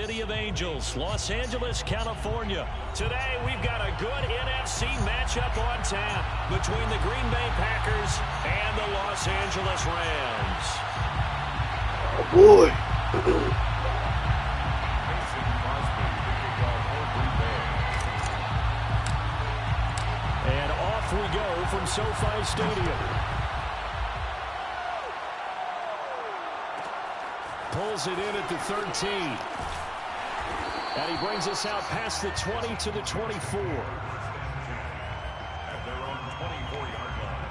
City of Angels, Los Angeles, California. Today, we've got a good NFC matchup on tap between the Green Bay Packers and the Los Angeles Rams. Oh, boy. And off we go from SoFi Stadium. Pulls it in at the 13. And he brings us out past the 20 to the 24. At their own 24-yard line.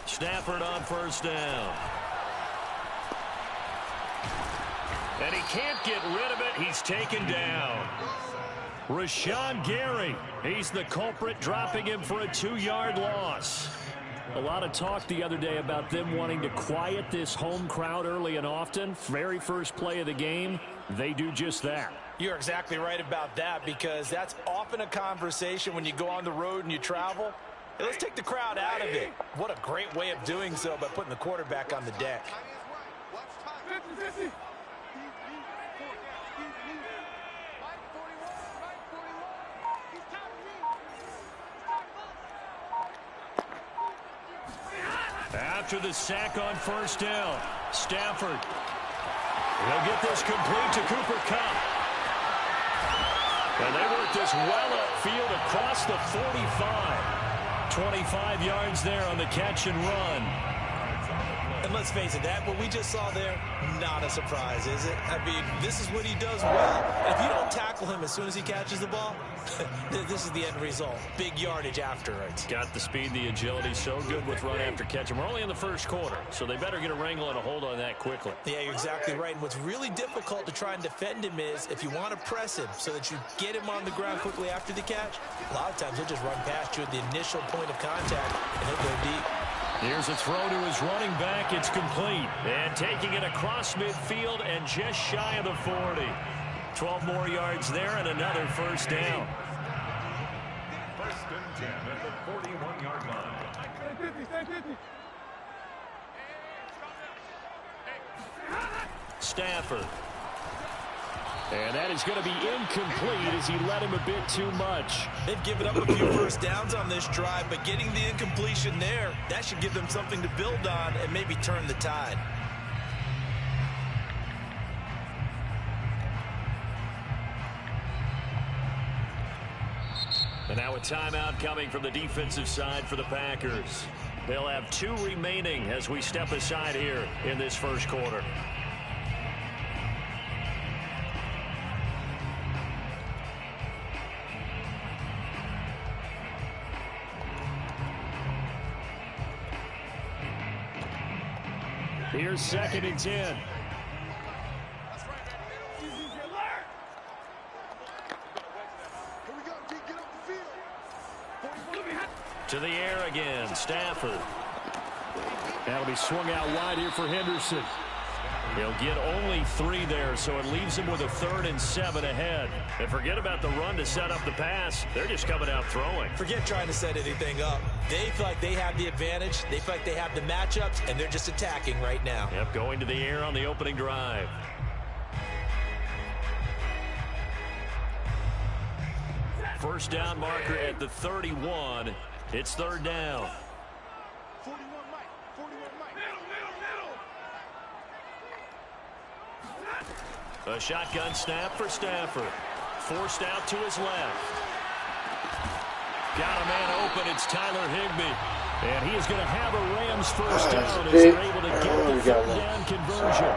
Stafford on first down. And he can't get rid of it. He's taken down. Rashawn Gary. He's the culprit, dropping him for a 2-yard loss. A lot of talk the other day about them wanting to quiet this home crowd early and often. Very first play of the game, they do just that. You're exactly right about that, because that's often a conversation when you go on the road and you travel. Hey, let's take the crowd out of it. What a great way of doing so by putting the quarterback on the deck. After the sack on first down, Stafford. He'll get this complete to Cooper Kupp. And they work this well upfield across the 45. 25 yards there on the catch and run. And let's face it, that what we just saw there, not a surprise, is it? I mean, this is what he does well. And if you don't tackle him as soon as he catches the ball, this is the end result. Big yardage after it. Got the speed, the agility, so good with run after catch. And we're only in the first quarter, so they better get a wrangle and a hold on that quickly. Yeah, you're exactly right. And what's really difficult to try and defend him is if you want to press him so that you get him on the ground quickly after the catch, a lot of times he'll just run past you at the initial point of contact, and he'll go deep. Here's a throw to his running back. It's complete. And taking it across midfield and just shy of the 40. 12 more yards there and another first down. First and 10 at the 41-yard line. Stafford. And that is going to be incomplete as he led him a bit too much. They've given up a few first downs on this drive, but getting the incompletion there, that should give them something to build on and maybe turn the tide. And now a timeout coming from the defensive side for the Packers. They'll have 2 remaining as we step aside here in this first quarter. Here's 2nd and 10. To the air again, Stafford. That'll be swung out wide here for Henderson. He'll get only 3 there, so it leaves him with a 3rd and 7 ahead. And forget about the run to set up the pass. They're just coming out throwing. Forget trying to set anything up. They feel like they have the advantage. They feel like they have the matchups, and they're just attacking right now. Yep, going to the air on the opening drive. First down marker at the 31. It's 3rd down. A shotgun snap for Stafford. Forced out to his left. Got a man open. It's Tyler Higbee. And he is going to have a Rams first down as they're able to get the 3rd down conversion.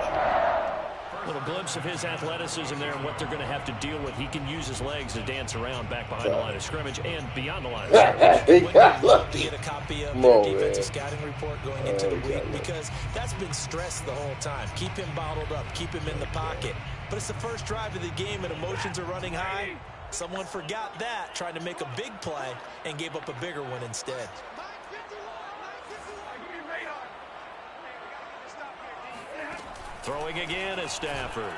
Little glimpse of his athleticism there and what they're going to have to deal with. He can use his legs to dance around back behind the line of scrimmage and beyond the line of scrimmage. When you love to get a copy of their defensive scouting report going into the week, because that's been stressed the whole time. Keep him bottled up. Keep him in the pocket. But it's the first drive of the game and emotions are running high. Someone forgot that, trying to make a big play, and gave up a bigger one instead. Throwing again is Stafford.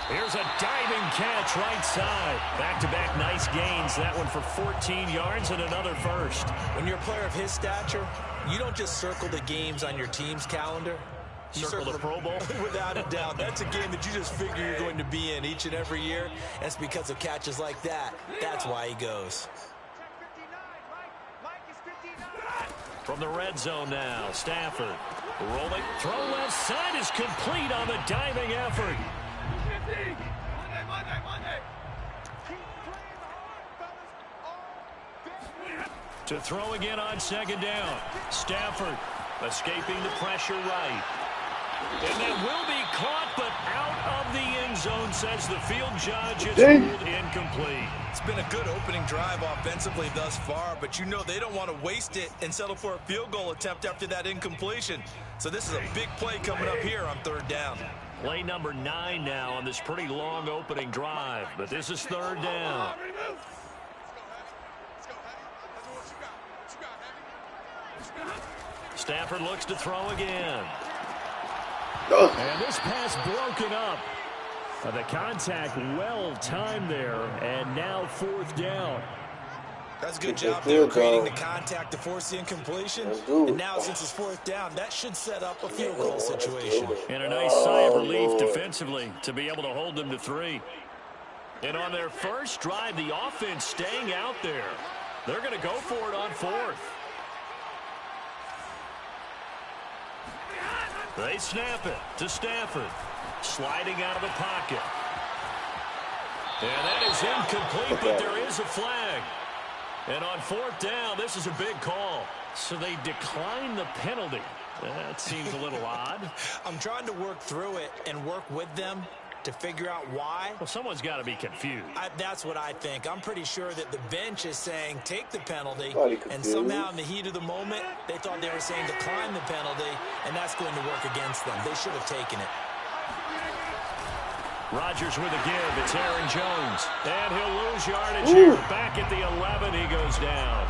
Here's a diving catch right side. Back-to-back nice gains. That one for 14 yards and another first. When you're a player of his stature, you don't just circle the games on your team's calendar. You circle the Pro Bowl? Without a doubt. That's a game that you just figure you're going to be in each and every year. And it's because of catches like that. That's why he goes. From the red zone now, Stafford rolling. Throw left side is complete on the diving effort. To throw again on second down. Stafford escaping the pressure right. And that will be caught, but out of the end zone, says the field judge. It's ruled incomplete. It's been a good opening drive offensively thus far, but you know they don't want to waste it and settle for a field goal attempt after that incompletion. So this is a big play coming up here on third down. Play number 9 now on this pretty long opening drive, but this is third down. Stafford looks to throw again. And this pass broken up. The contact well timed there, and now fourth down. That's a good job there creating the contact to force the incompletion. And now since it's fourth down, that should set up a field goal situation. And a nice sigh of relief defensively to be able to hold them to 3. And on their first drive, the offense staying out there. They're going to go for it on fourth. They snap it to Stafford. Sliding out of the pocket. And that is incomplete, but there is a flag. And on fourth down, this is a big call. So they decline the penalty. That seems a little odd. I'm trying to work through it and work with them to figure out why. Well, someone's got to be confused. That's what I think. I'm pretty sure that the bench is saying take the penalty, and somehow in the heat of the moment, they thought they were saying decline the penalty, and that's going to work against them. They should have taken it. Rodgers with a give. It's Aaron Jones. And he'll lose yardage here. Back at the 11, he goes down.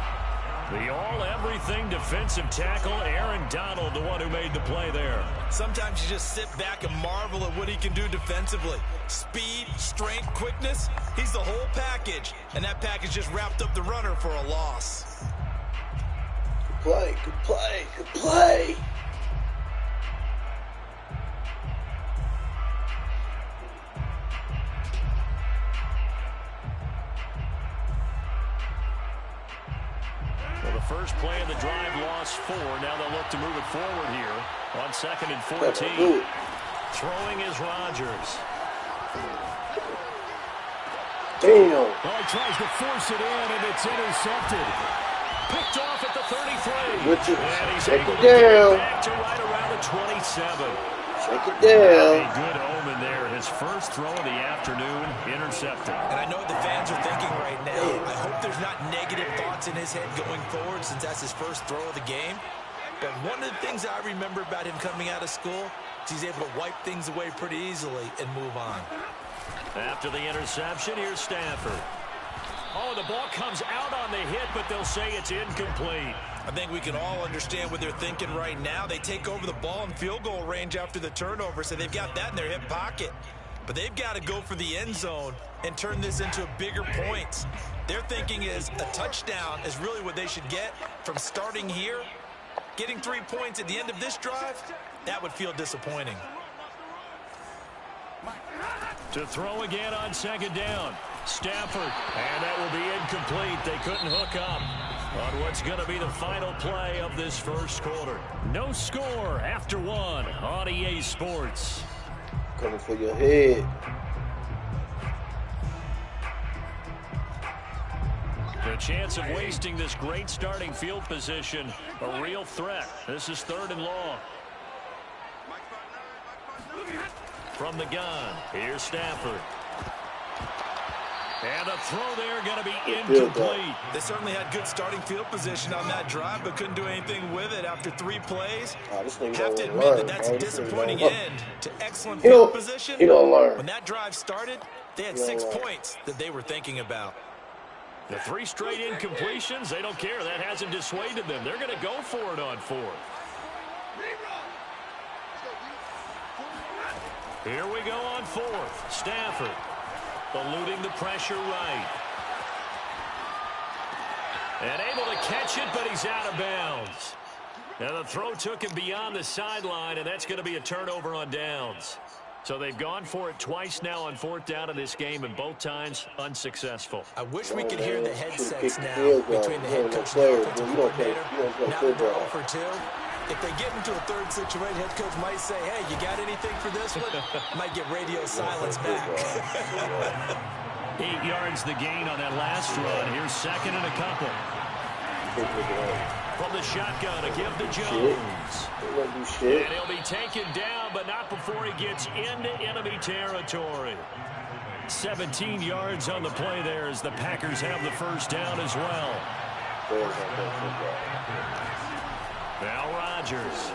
The all-everything defensive tackle, Aaron Donald, the one who made the play there. Sometimes you just sit back and marvel at what he can do defensively. Speed, strength, quickness, he's the whole package. And that package just wrapped up the runner for a loss. Good play, good play, good play. First play of the drive, lost 4. Now they'll look to move it forward here on 2nd and 14. Throwing is Rodgers. Damn. Well, he tries to force it in, and it's intercepted. Picked off at the 33. Richard, and he's check able it to get down. it back to right around the 27. Check it down. A good omen there. His first throw of the afternoon, intercepted. And I know what the fans are thinking right now. I hope there's not negative thoughts in his head going forward since that's his first throw of the game. But one of the things I remember about him coming out of school is he's able to wipe things away pretty easily and move on. After the interception, here's Stafford. Oh, the ball comes out on the hit, but they'll say it's incomplete. I think we can all understand what they're thinking right now. They take over the ball in field goal range after the turnover, so they've got that in their hip pocket. But they've got to go for the end zone and turn this into bigger points. Their thinking is a touchdown is really what they should get from starting here. Getting 3 points at the end of this drive, that would feel disappointing. To throw again on second down. Stafford, and that will be incomplete. They couldn't hook up on what's going to be the final play of this first quarter. No score after 1 on EA Sports. Coming for your head. The chance of wasting this great starting field position, a real threat. This is 3rd and long. From the gun, here's Stafford. And the throw there going to be incomplete. They certainly had good starting field position on that drive, but couldn't do anything with it after 3 plays. Have to admit that's a disappointing end to excellent field position. When that drive started, they had 6 points that they were thinking about. The 3 straight incompletions, they don't care. That hasn't dissuaded them. They're going to go for it on 4th. Here we go on 4th. Stafford eluding the pressure right. And able to catch it, but he's out of bounds. Now the throw took him beyond the sideline, and that's going to be a turnover on downs. So they've gone for it twice now on 4th down in this game, and both times unsuccessful. I wish we could hear the headsets now between the head coach and the offensive coordinator. Now that they're 0 for 2. If they get into a 3rd situation, head coach might say, hey, you got anything for this one? Might get radio silence back. 8 yards the gain on that last run. Here's 2nd and a couple. From the shotgun, a give to Jones. And he'll be taken down, but not before he gets into enemy territory. 17 yards on the play there as the Packers have the first down as well. Now Rodgers.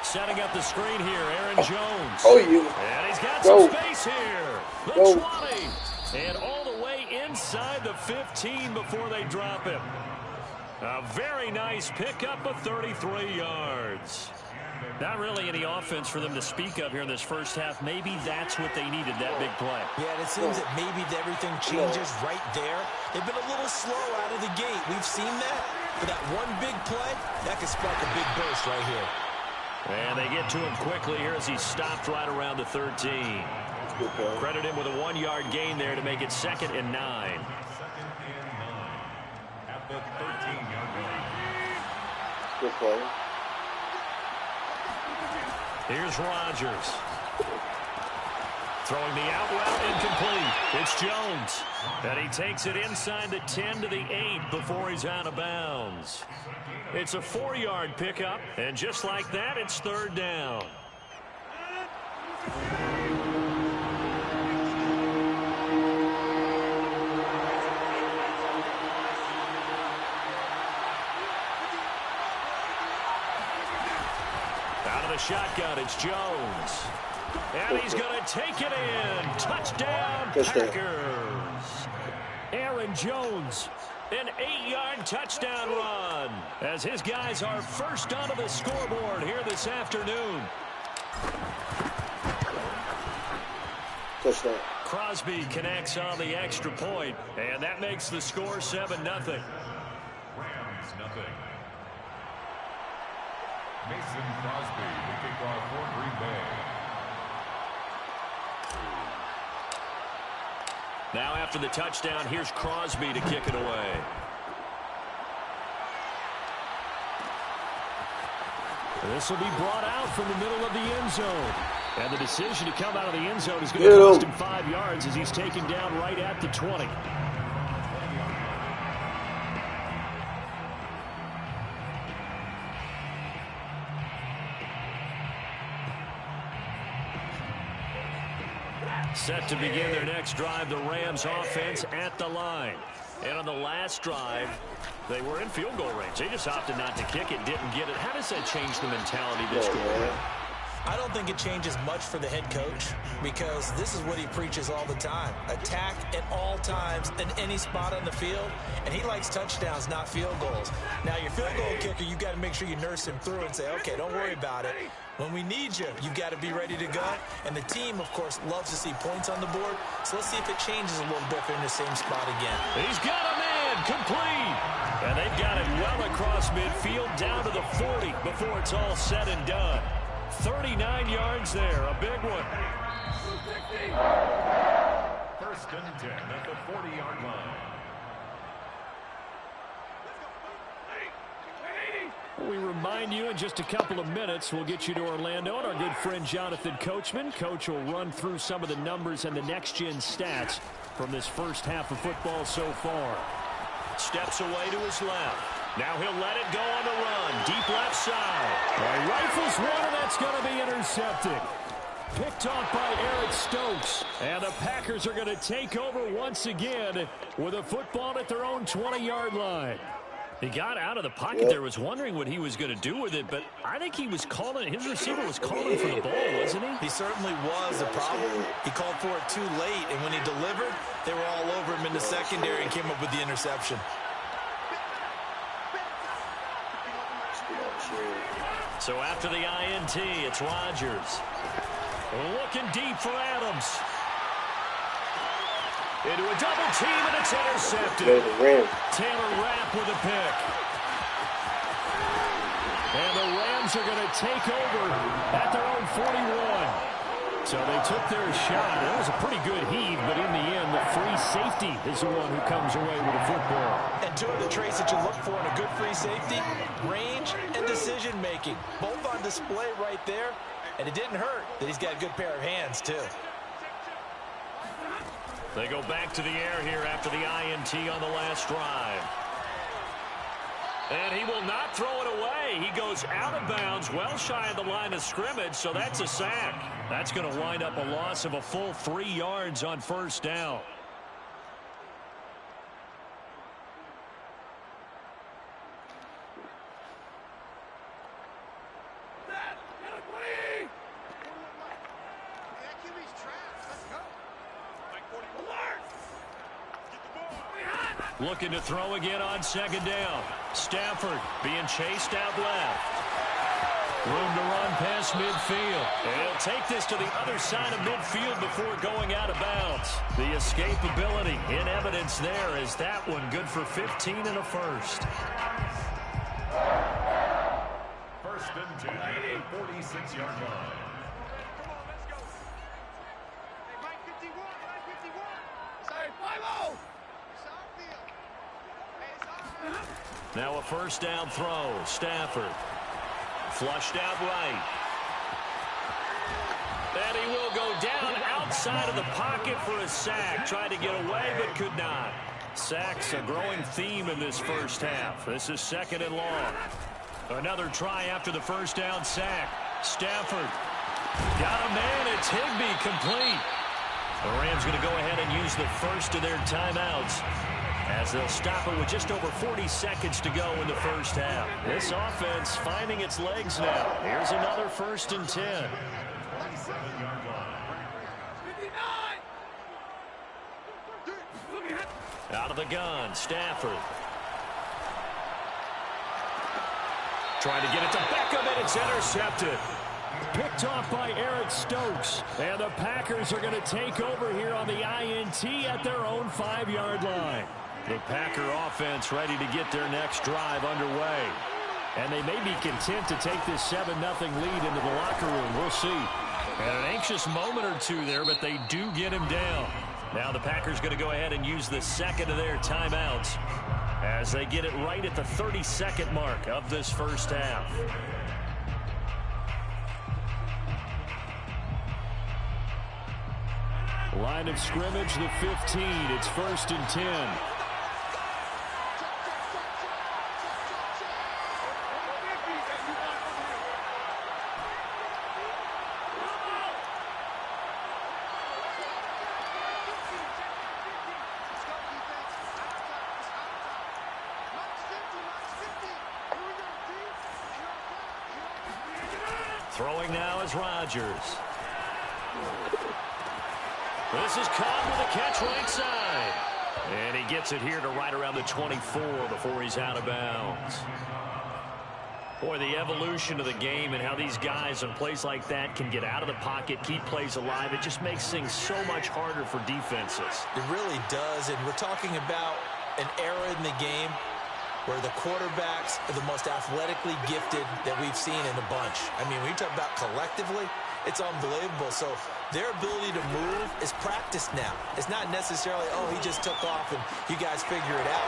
Setting up the screen here, Aaron Jones. And he's got some space here. The 20. And all the way inside the 15 before they drop him. A very nice pickup of 33 yards. Not really any offense for them to speak of here in this first half. Maybe that's what they needed, that big play. Yeah, and it seems that maybe everything changes right there. They've been a little slow out of the gate. We've seen that. For that one big play, that could spark a big burst right here. And they get to him quickly here as he stopped right around the 13. Credit him with a 1-yard gain there to make it 2nd and 9. At the 13-yard line. Good play. Here's Rodgers. Throwing the out route incomplete. It's Jones. And he takes it inside the 10 to the 8 before he's out of bounds. It's a 4-yard pickup, and just like that, it's 3rd down. Out of the shotgun, it's Jones. And he's going to take it in. Touchdown, Packers. Aaron Jones, an 8-yard touchdown run, as his guys are first onto the scoreboard here this afternoon. Touchdown. Crosby connects on the extra point, and that makes the score 7-0. Rams, nothing. Mason Crosby, the kickoff for Green Bay. Now after the touchdown, here's Crosby to kick it away. This will be brought out from the middle of the end zone. And the decision to come out of the end zone is going to cost him 5 yards as he's taken down right at the 20. Set to begin their next drive, the Rams offense at the line. And on the last drive, they were in field goal range. They just opted not to kick it, didn't get it. How does that change the mentality this quarter? I don't think it changes much for the head coach because this is what he preaches all the time. Attack at all times in any spot on the field, and he likes touchdowns, not field goals. Now, your field goal kicker, you got to make sure you nurse him through and say, okay, don't worry about it. When we need you, you got to be ready to go. And the team, of course, loves to see points on the board. So let's see if it changes a little bit if they're in the same spot again. He's got a man complete. And they've got it well across midfield down to the 40 before it's all said and done. 39 yards there, a big one. 1st and 10 at the 40-yard line. We remind you in just a couple of minutes, we'll get you to Orlando and our good friend Jonathan Coachman. Coach will run through some of the numbers and the next-gen stats from this first half of football so far. Steps away to his left. Now he'll let it go on the run. Deep left side. He rifles one, and that's going to be intercepted. Picked off by Eric Stokes. And the Packers are going to take over once again with a football at their own 20-yard line. He got out of the pocket there, was wondering what he was going to do with it, but I think he was calling, his receiver was calling for the ball, wasn't he? He certainly was. The problem, he called for it too late, and when he delivered, they were all over him in the secondary and came up with the interception. So after the INT, it's Rodgers. Looking deep for Adams. Into a double team, and it's intercepted. Taylor Rapp with a pick. And the Rams are going to take over at their own 41. So they took their shot. It was a pretty good heave, but in the end, the free safety is the one who comes away with the football. And two of the traits that you look for in a good free safety, range and decision-making. Both on display right there. And it didn't hurt that he's got a good pair of hands, too. They go back to the air here after the INT on the last drive. And he will not throw it away. He goes out of bounds, well shy of the line of scrimmage, so that's a sack. That's going to wind up a loss of a full 3 yards on first down. Looking to throw again on second down. Stafford being chased out left. Room to run past midfield. And he'll take this to the other side of midfield before going out of bounds. The escapability in evidence there is that one good for 15 and a first. First and 10 at the 46-yard line. Now a first down throw. Stafford. Flushed out right. And he will go down outside of the pocket for a sack. Tried to get away but could not. Sacks a growing theme in this first half. This is second and long. Another try after the first down sack. Stafford. Got a man. It's Higbee complete. The Rams going to go ahead and use the first of their timeouts, as they'll stop it with just over 40 seconds to go in the first half. This offense finding its legs now. Here's another first and 10. Out of the gun, Stafford. Trying to get it to Beckham, and it's intercepted. Picked off by Eric Stokes. And the Packers are going to take over here on the INT at their own 5-yard line. The Packer offense ready to get their next drive underway. And they may be content to take this 7-0 lead into the locker room. We'll see. And an anxious moment or two there, but they do get him down. Now the Packers going to go ahead and use the second of their timeouts as they get it right at the 32nd mark of this first half. Line of scrimmage, the 15. It's first and 10. Throwing now is Rodgers. This is caught with a catch right side. And he gets it here to right around the 24 before he's out of bounds. Boy, the evolution of the game and how these guys in plays like that can get out of the pocket, keep plays alive, it just makes things so much harder for defenses. It really does, and we're talking about an era in the game where the quarterbacks are the most athletically gifted that we've seen in a bunch. I mean, when you talk about collectively, it's unbelievable. So their ability to move is practiced now. It's not necessarily, oh, he just took off and you guys figure it out.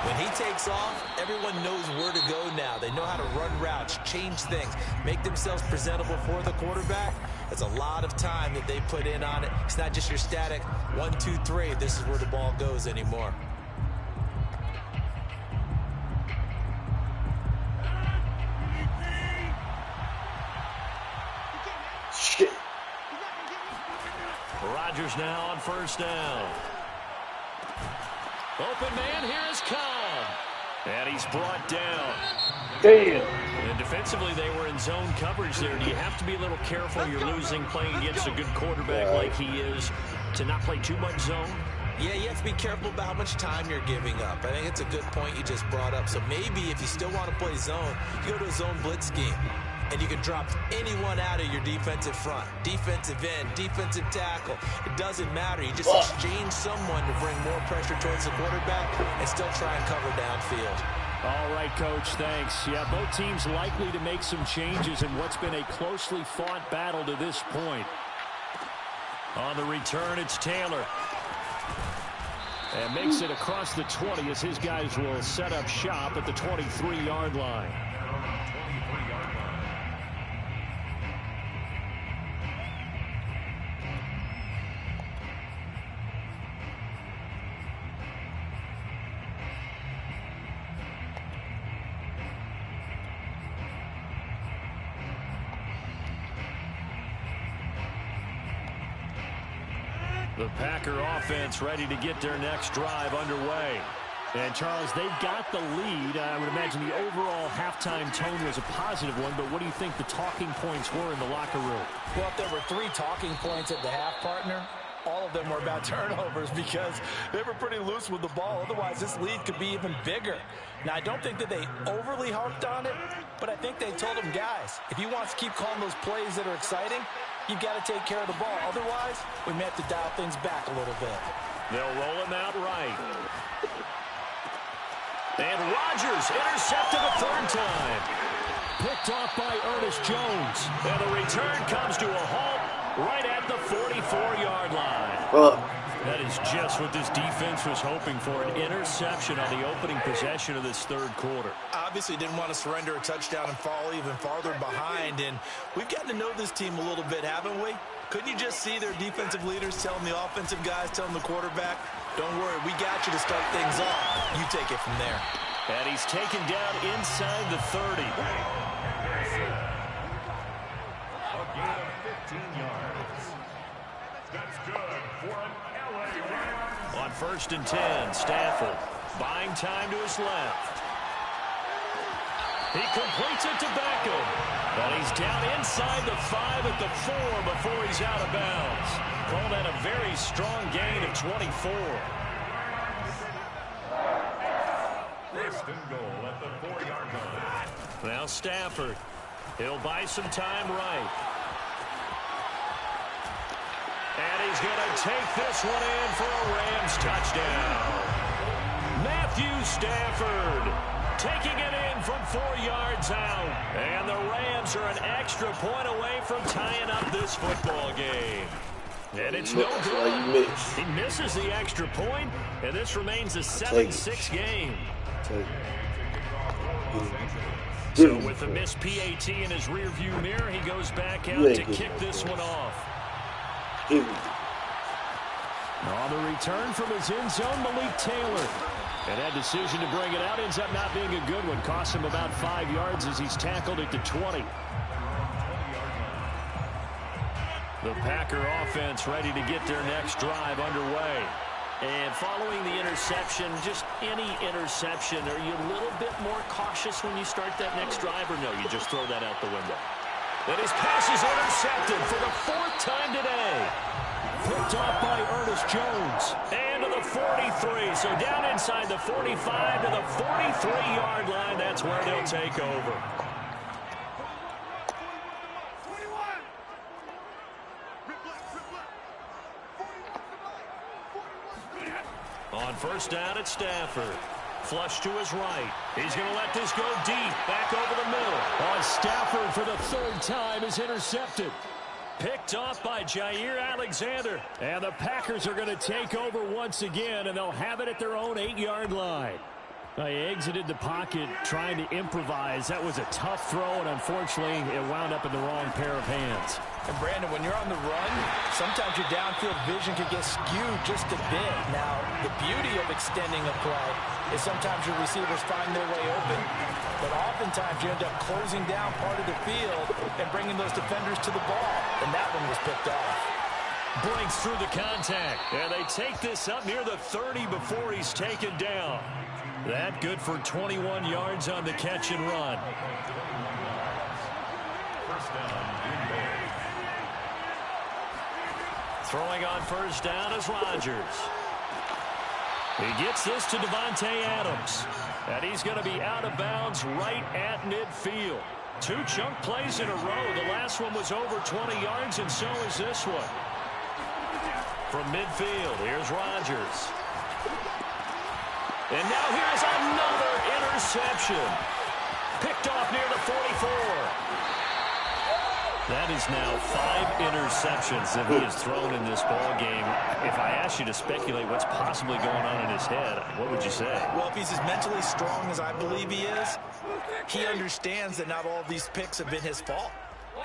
When he takes off, everyone knows where to go now. They know how to run routes, change things, make themselves presentable for the quarterback. It's a lot of time that they put in on it. It's not just your static 1, 2, 3. This is where the ball goes anymore. Packers now on first down. Open man, here is Cobb. And he's brought down. Damn. And defensively, they were in zone coverage there. Do you have to be a little careful? You're losing playing against a good quarterback like he is to not play too much zone? Yeah, you have to be careful about how much time you're giving up. I think it's a good point you just brought up. So maybe if you still want to play zone, you go to a zone blitz scheme. And you can drop anyone out of your defensive front. Defensive end, defensive tackle. It doesn't matter. You just exchange someone to bring more pressure towards the quarterback and still try and cover downfield. All right, Coach, thanks. Yeah, both teams likely to make some changes in what's been a closely fought battle to this point. On the return, it's Taylor. And makes it across the 20 as his guys will set up shop at the 23-yard line. The Packer offense ready to get their next drive underway. And, Charles, they've got the lead. I would imagine the overall halftime tone was a positive one, but what do you think the talking points were in the locker room? Well, if there were 3 talking points at the half, partner, all of them were about turnovers because they were pretty loose with the ball. Otherwise, this lead could be even bigger. Now, I don't think that they overly harped on it, but I think they told them, guys, if you want to keep calling those plays that are exciting, you've got to take care of the ball. Otherwise, we may have to dial things back a little bit. They'll roll him out right. And Rodgers intercepted a third time. Picked off by Ernest Jones. And the return comes to a halt right at the 44-yard line. That is just what this defense was hoping for, an interception on the opening possession of this third quarter. Obviously didn't want to surrender a touchdown and fall even farther behind, and we've gotten to know this team a little bit, haven't we? Couldn't you just see their defensive leaders telling the offensive guys, telling the quarterback, don't worry, we got you to start things off. You take it from there. And he's taken down inside the 30. A gain of 15 yards. That's good for an LA Rams. On first and 10, Stafford buying time to his left. He completes it to Beckham. And he's down inside the 5 at the 4 before he's out of bounds. Called that a very strong gain of 24. First and goal at the 4-yard line. Now Stafford. He'll buy some time right. And he's going to take this one in for a Rams touchdown. Matthew Stafford taking it in from 4 yards out. And the Rams are an extra point away from tying up this football game. And it's no good. He misses the extra point, and this remains a 7-6 game. So with the missed PAT in his rearview mirror, he goes back out to kick this one off. On the return from his end zone, Malik Taylor. And that decision to bring it out ends up not being a good one. Costs him about 5 yards as he's tackled at the 20. The Packer offense ready to get their next drive underway. And following the interception, just any interception, are you a little bit more cautious when you start that next drive, or no, you just throw that out the window? And his pass is intercepted for the 4th time today. Picked off by Ernest Jones. And to the 43. So down inside the 45 to the 43-yard line. That's where they'll take over. On first down, it's Stafford. Flush to his right. He's going to let this go deep. Back over the middle. Stafford for the 3rd time is intercepted. Picked off by Jair Alexander. And the Packers are going to take over once again, and they'll have it at their own 8-yard line. He exited the pocket trying to improvise. That was a tough throw, and unfortunately, it wound up in the wrong pair of hands. And, Brandon, when you're on the run, sometimes your downfield vision can get skewed just a bit. Now, the beauty of extending a play is sometimes your receivers find their way open, but oftentimes you end up closing down part of the field and bringing those defenders to the ball, and that one was picked off. Breaks through the contact. And they take this up near the 30 before he's taken down. That good for 21 yards on the catch and run. First down, Green Bay. Throwing on first down is Rodgers. He gets this to Davante Adams. And he's going to be out of bounds right at midfield. 2 chunk plays in a row. The last one was over 20 yards, and so is this one. From midfield, here's Rodgers. And now here's another interception. Picked off near the 44. That is now 5 interceptions that he has thrown in this ball game. If I asked you to speculate what's possibly going on in his head, what would you say? Well, if he's as mentally strong as I believe he is, he understands that not all of these picks have been his fault.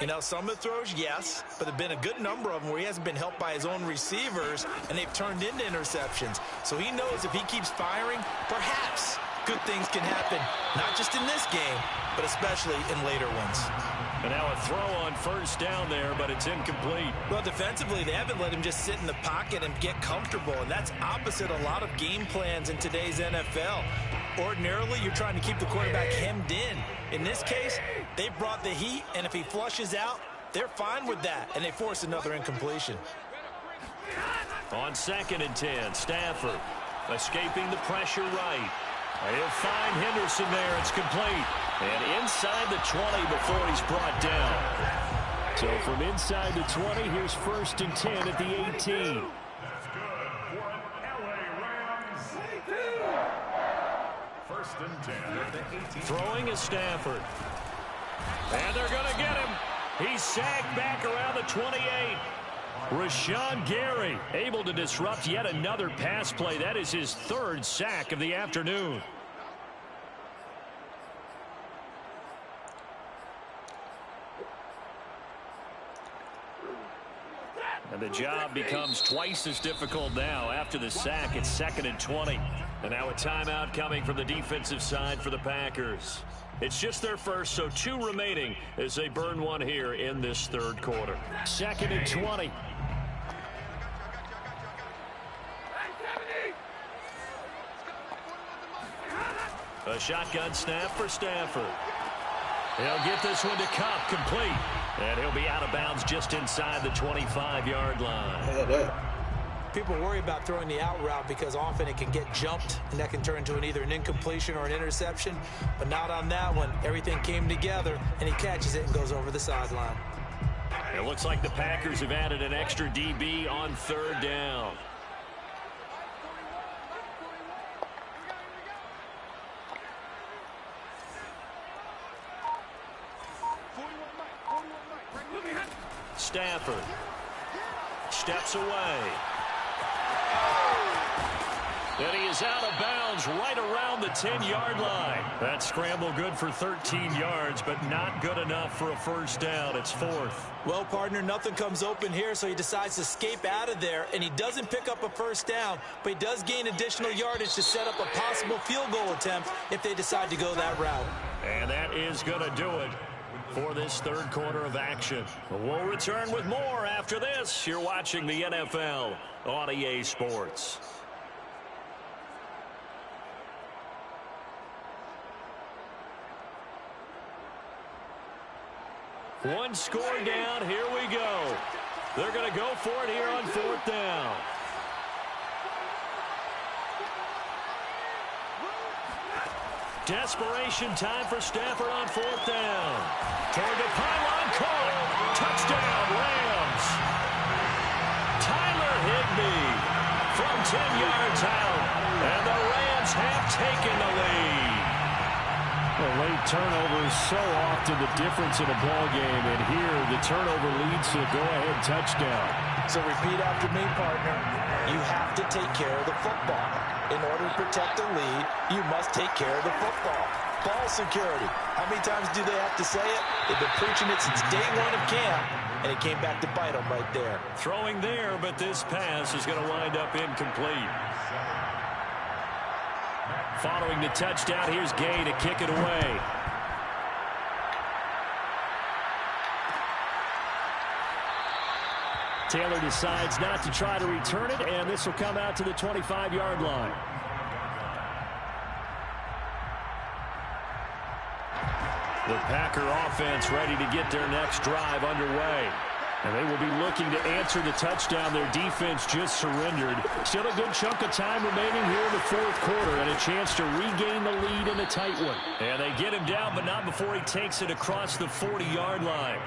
You know, some of the throws, yes, but there have been a good number of them where he hasn't been helped by his own receivers, and they've turned into interceptions. So he knows if he keeps firing, perhaps good things can happen, not just in this game, but especially in later ones. And now a throw on first down there, but it's incomplete. Well, defensively, they haven't let him just sit in the pocket and get comfortable, and that's opposite a lot of game plans in today's NFL. Ordinarily, you're trying to keep the quarterback hemmed in. In this case, they brought the heat, and if he flushes out, they're fine with that, and they force another incompletion. On 2nd and 10, Stafford escaping the pressure right. He'll find Henderson there. It's complete. And inside the 20 before he's brought down. So from inside the 20, here's 1st and 10 at the 18. That's good for an LA Rams. First and 10 at the 18. Throwing is Stafford. And they're going to get him. He's sacked back around the 28. Rashawn Gary able to disrupt yet another pass play. That is his 3rd sack of the afternoon. And the job becomes twice as difficult now. After the sack, it's 2nd and 20. And now a timeout coming from the defensive side for the Packers. It's just their first, so 2 remaining as they burn one here in this 3rd quarter. 2nd and 20. A shotgun snap for Stafford. He'll get this one to Kupp, complete. And he'll be out of bounds just inside the 25-yard line. People worry about throwing the out route because often it can get jumped, and that can turn into either an incompletion or an interception. But not on that one. Everything came together, and he catches it and goes over the sideline. It looks like the Packers have added an extra DB on 3rd down. Stafford steps away. And he is out of bounds right around the 10-yard line. That scramble good for 13 yards, but not good enough for a 1st down. It's 4th. Well, partner, nothing comes open here, so he decides to escape out of there, and he doesn't pick up a 1st down, but he does gain additional yardage to set up a possible field goal attempt if they decide to go that route. And that is going to do it for this 3rd quarter of action. We'll return with more after this. You're watching the NFL on EA Sports. One score down. Here we go. They're going to go for it here on 4th down. Desperation time for Stafford on 4th down. Toward the pylon, caught. Touchdown, Rams. Tyler Higbee from 10 yards out. And the Rams have taken the lead. Well, late turnovers so often the difference in a ball game, and here the turnover leads to a go-ahead touchdown. So repeat after me, partner. You have to take care of the football. In order to protect the lead, you must take care of the football. Ball security. How many times do they have to say it? They've been preaching it since day 1 of camp, and it came back to bite them right there. Throwing there, but this pass is going to wind up incomplete. Following the touchdown, here's Gay to kick it away. Taylor decides not to try to return it, and this will come out to the 25-yard line. The Packer offense ready to get their next drive underway. And they will be looking to answer the touchdown their defense just surrendered. Still a good chunk of time remaining here in the fourth quarter and a chance to regain the lead in a tight one. And they get him down, but not before he takes it across the 40-yard line.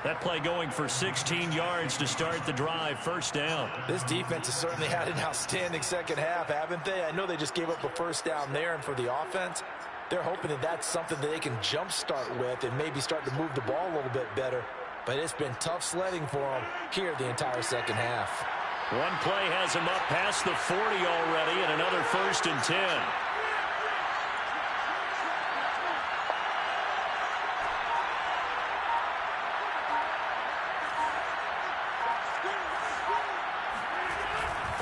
That play going for 16 yards to start the drive, first down. This defense has certainly had an outstanding second half, haven't they? I know they just gave up a first down there, and for the offense, they're hoping that that's something that they can jumpstart with and maybe start to move the ball a little bit better. But it's been tough sledding for them here the entire second half. One play has him up past the 40 already, and another 1st and 10.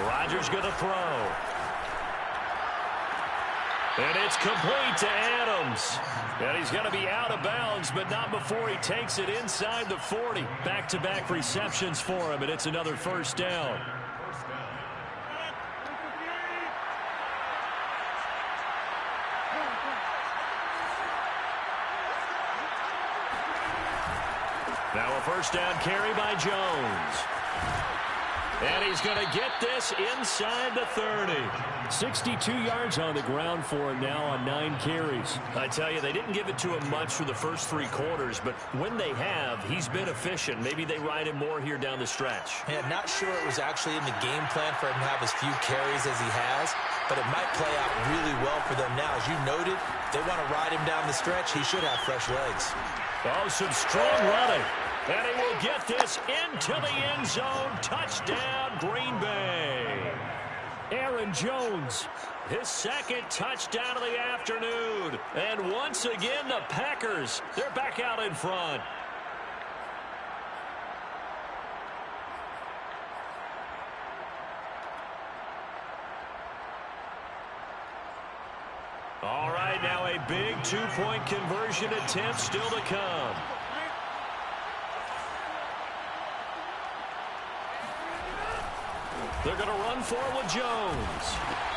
Rodgers going to throw. And it's complete to Adams. And he's going to be out of bounds, but not before he takes it inside the 40. Back-to-back receptions for him, and it's another first down. Now a first down carry by Jones. And he's going to get this inside the 30. 62 yards on the ground for him now on 9 carries. I tell you, they didn't give it to him much for the first 3 quarters, but when they have, he's been efficient. Maybe they ride him more here down the stretch. Yeah, not sure it was actually in the game plan for him to have as few carries as he has, but it might play out really well for them now. As you noted, if they want to ride him down the stretch, he should have fresh legs. Oh, some strong running. And he will get this into the end zone. Touchdown, Green Bay. Aaron Jones, his second touchdown of the afternoon. And once again, the Packers, they're back out in front. All right, now a big 2-point conversion attempt still to come. They're going to run forward with Jones.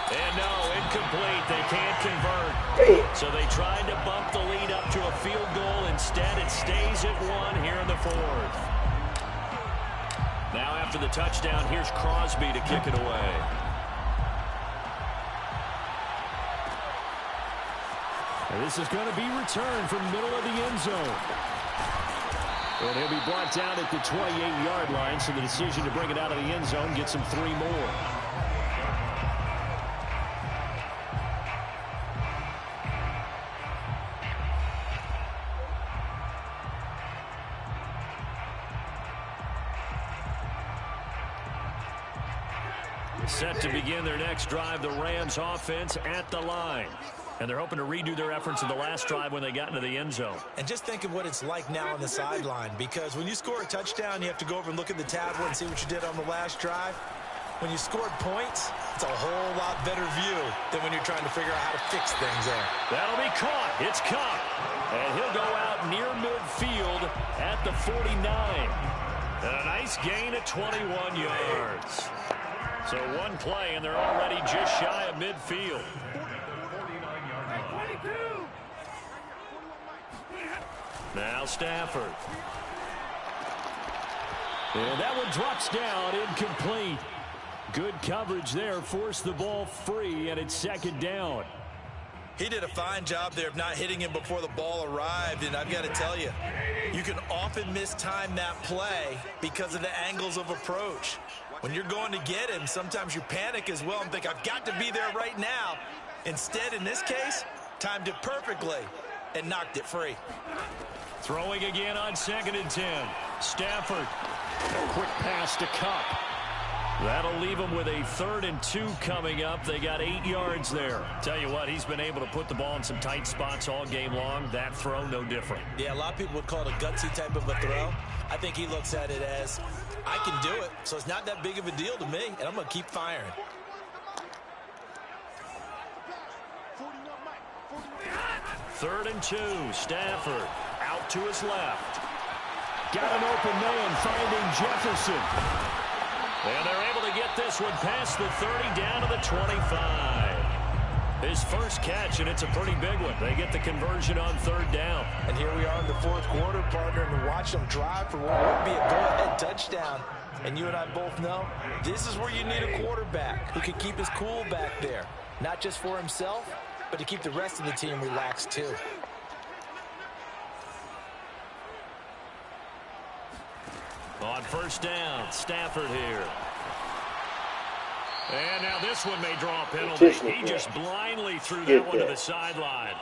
And no, incomplete. They can't convert. So they tried to bump the lead up to a field goal. Instead, it stays at 1 here in the 4th. Now after the touchdown, here's Crosby to kick it away. And this is going to be returned from middle of the end zone. And he'll be brought down at the 28-yard line, so the decision to bring it out of the end zone gets him 3 more. Set to begin their next drive, the Rams offense at the line. And they're hoping to redo their efforts in the last drive when they got into the end zone. And just think of what it's like now on the sideline, because when you score a touchdown, you have to go over and look at the tablet and see what you did on the last drive. When you scored points, it's a whole lot better view than when you're trying to figure out how to fix things there. That'll be caught. It's Kupp. And he'll go out near midfield at the 49. And a nice gain at 21 yards. So one play, and they're already just shy of midfield. Now Stafford. And that one drops down, incomplete. Good coverage there, forced the ball free, and it's second down. He did a fine job there of not hitting him before the ball arrived, and I've got to tell you, you can often mistime that play because of the angles of approach. When you're going to get him, sometimes you panic as well and think, I've got to be there right now. Instead, in this case, timed it perfectly and knocked it free. Throwing again on 2nd and 10. Stafford, a quick pass to Kupp. That'll leave them with a 3rd and 2 coming up. They got 8 yards there. Tell you what, he's been able to put the ball in some tight spots all game long. That throw, no different. Yeah, a lot of people would call it a gutsy type of a throw. I think he looks at it as, I can do it, so it's not that big of a deal to me, and I'm going to keep firing. Third and 2, Stafford out to his left. Got an open man finding Jefferson. And they're able to get this one past the 30 down to the 25. His first catch, and it's a pretty big one. They get the conversion on third down. And here we are in the fourth quarter, partner, and watch them drive for what would be a go-ahead touchdown. And you and I both know this is where you need a quarterback who can keep his cool back there. Not just for himself, but to keep the rest of the team relaxed too. On first down, Stafford here. And now this one may draw a penalty. He just blindly threw that one to the sideline.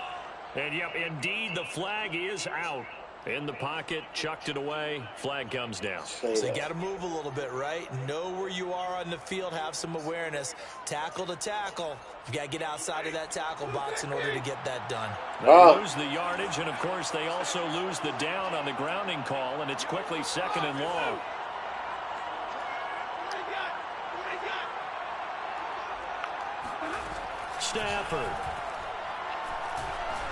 And, yep, indeed, the flag is out. In the pocket, chucked it away, flag comes down. So you got to move a little bit, right? Know where you are on the field, have some awareness. Tackle to tackle. You got to get outside of that tackle box in order to get that done. They lose the yardage, and, of course, they also lose the down on the grounding call, and it's quickly second and long. Stafford.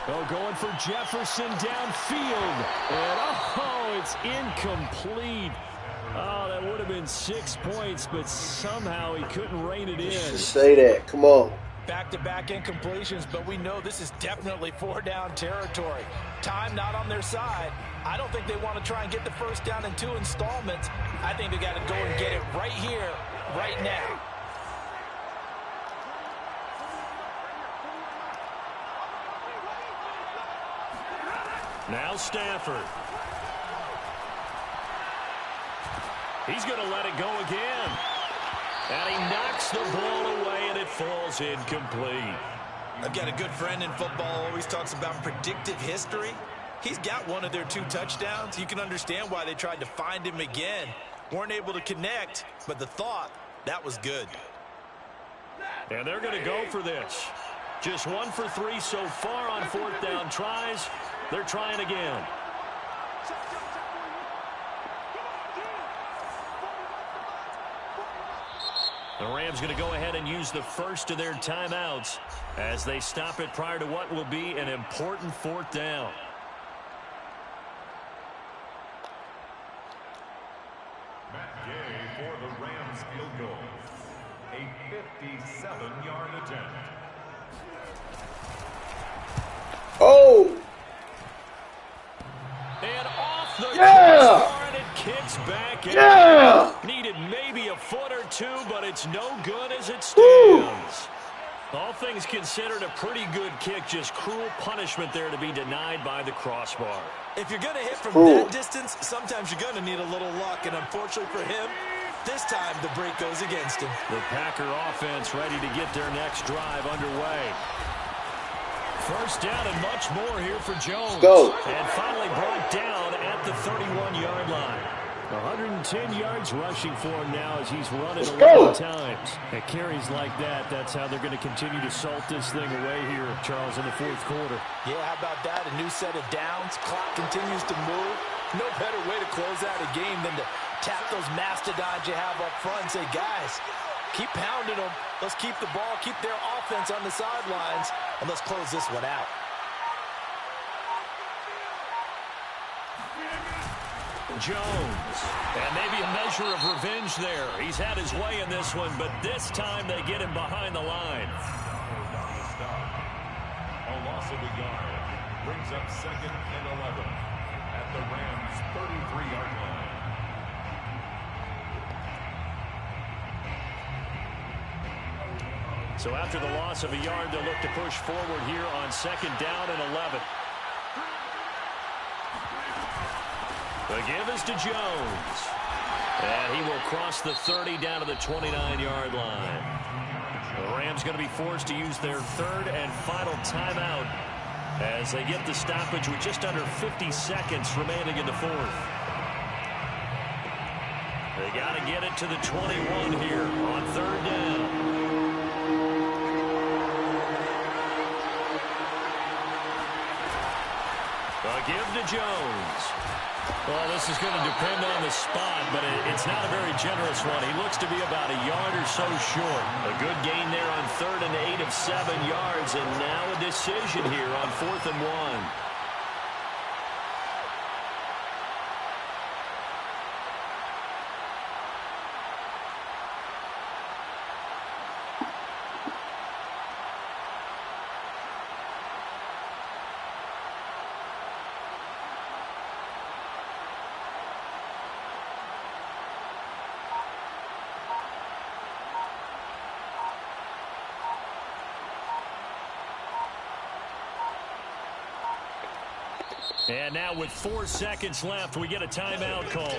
Oh, going for Jefferson downfield. And, oh, it's incomplete. Oh, that would have been 6 points, but somehow he couldn't rein it in. Just say that. Come on. Back-to-back incompletions, but we know this is definitely four-down territory. Time not on their side. I don't think they want to try and get the first down in 2 installments. I think they got to go and get it right here, right now. Now Stafford. He's going to let it go again. And he knocks the ball away, and it falls incomplete. I've got a good friend in football, always talks about predictive history. He's got one of their 2 touchdowns. You can understand why they tried to find him again. Weren't able to connect, but the thought, that was good. And they're going to go for this. Just 1 for 3 so far on fourth down tries. They're trying again. The Rams going to go ahead and use the first of their timeouts as they stop it prior to what will be an important fourth down. Matt Gay for the Rams field goal. A 57-yard attempt. Oh! And off the Yeah! and it kicks back in. Yeah! Needed maybe a foot or 2, but it's no good as it stands. Woo! All things considered, a pretty good kick. Just cruel punishment there to be denied by the crossbar. If you're going to hit from Ooh. that distance, sometimes you're going to need a little luck. And unfortunately for him, this time the break goes against him. The Packer offense ready to get their next drive underway. First down and much more here for Jones. Go. And finally brought down at the 31-yard line. 110 yards rushing for him now as he's running 11 times. At carries like that, that's how they're going to continue to salt this thing away here, Charles, in the fourth quarter. Yeah, how about that? A new set of downs. Clock continues to move. No better way to close out a game than to tap those mastodons you have up front and say, guys, keep pounding them. Let's keep the ball, keep their offense on the sidelines, and let's close this one out. Jones. And maybe a measure of revenge there. He's had his way in this one, but this time they get him behind the line. A loss of a yard brings up 2nd and 11 at the Rams' 33-yard line. So after the loss of a yard, they'll look to push forward here on 2nd down and 11. The give is to Jones. And he will cross the 30 down to the 29-yard line. The Rams going to be forced to use their 3rd and final timeout as they get the stoppage with just under 50 seconds remaining in the 4th. They got to get it to the 21 here on 3rd down. A give to Jones. Well, this is going to depend on the spot, but it's not a very generous one. He looks to be about a yard or so short. A good gain there on 3rd and 8 of 7 yards, and now a decision here on 4th and 1. And now with 4 seconds left, we get a timeout call.